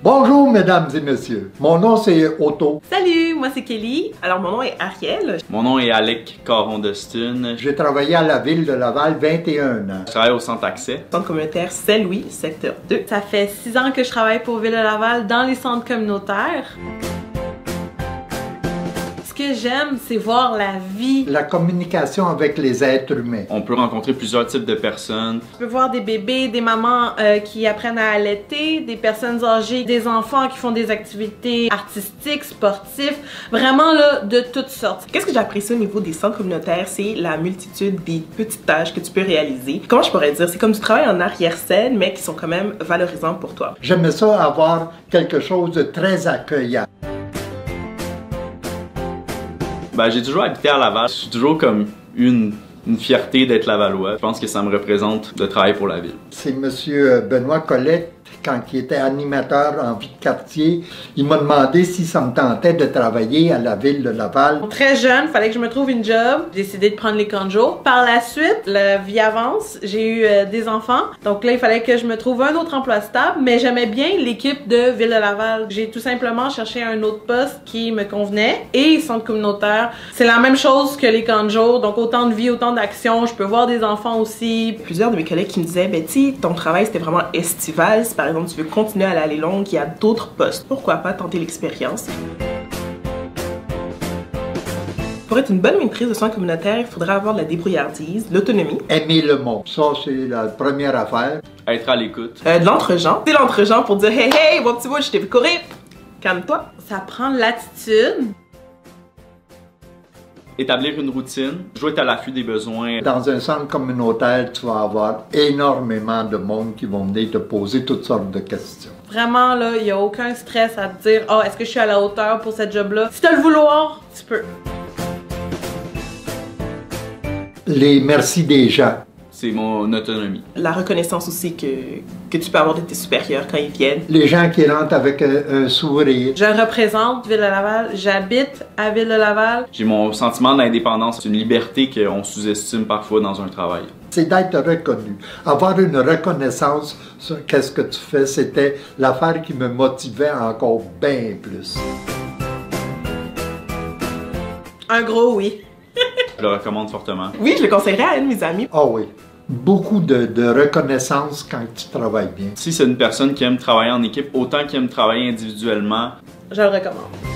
Bonjour mesdames et messieurs, mon nom c'est Otto. Salut, moi c'est Kelly. Alors mon nom est Ariel. Mon nom est Alec Caron-Destune. J'ai travaillé à la ville de Laval 21 ans. Je travaille au centre accès. Centre communautaire Saint-Louis, secteur 2. Ça fait 6 ans que je travaille pour Ville de Laval dans les centres communautaires. Ce que j'aime, c'est voir la vie. La communication avec les êtres humains. On peut rencontrer plusieurs types de personnes. Tu peux voir des bébés, des mamans qui apprennent à allaiter, des personnes âgées, des enfants qui font des activités artistiques, sportives, vraiment là, de toutes sortes. Qu'est-ce que j'apprécie au niveau des centres communautaires, c'est la multitude des petites tâches que tu peux réaliser. Comment je pourrais dire? C'est comme du travail en arrière-scène, mais qui sont quand même valorisants pour toi. J'aimais ça avoir quelque chose de très accueillant. Ben, j'ai toujours habité à Laval. Je suis toujours comme une fierté d'être lavallois. Je pense que ça me représente de travailler pour la ville. C'est M. Benoît Colette, quand il était animateur en vie de quartier, il m'a demandé si ça me tentait de travailler à la ville de Laval. Très jeune, fallait que je me trouve une job. J'ai décidé de prendre les camps de jour. Par la suite, la vie avance. J'ai eu des enfants. Donc là, il fallait que je me trouve un autre emploi stable, mais j'aimais bien l'équipe de Ville de Laval. J'ai tout simplement cherché un autre poste qui me convenait. Et centre communautaire, c'est la même chose que les camps de jour. Donc autant de vie, autant d'action. Je peux voir des enfants aussi. Plusieurs de mes collègues qui me disaient, ben tu sais, ton travail c'était vraiment estival. Si par exemple tu veux continuer à l'aller longue, il y a d'autres postes. Pourquoi pas tenter l'expérience? Pour être une bonne maîtrise de soins communautaires, il faudrait avoir de la débrouillardise, de l'autonomie. Aimer le monde, ça c'est la première affaire. Être à l'écoute. De l'entre-gens. C'est l'entre-gens pour dire, hey hey, mon petit bout, je t'ai vu courir. Calme-toi. Ça prend de l'attitude. Établir une routine. Toujours être à l'affût des besoins. Dans un centre communautaire, tu vas avoir énormément de monde qui vont venir te poser toutes sortes de questions. Vraiment, là, il n'y a aucun stress à te dire « Ah, est-ce que je suis à la hauteur pour cette job-là? » Si tu as le vouloir, tu peux. Les merci des gens. C'est mon autonomie. La reconnaissance aussi que tu peux avoir de tes supérieurs quand ils viennent. Les gens qui rentrent avec un sourire. Je représente Ville de Laval, j'habite à Ville de Laval. J'ai mon sentiment d'indépendance. C'est une liberté qu'on sous-estime parfois dans un travail. C'est d'être reconnu. Avoir une reconnaissance sur qu'est-ce que tu fais, c'était l'affaire qui me motivait encore bien plus. Un gros oui. Je le recommande fortement. Oui, je le conseillerais à un de mes amis. Ah oui. Beaucoup de reconnaissance quand tu travailles bien. Si c'est une personne qui aime travailler en équipe autant qu'il aime travailler individuellement, Je le recommande.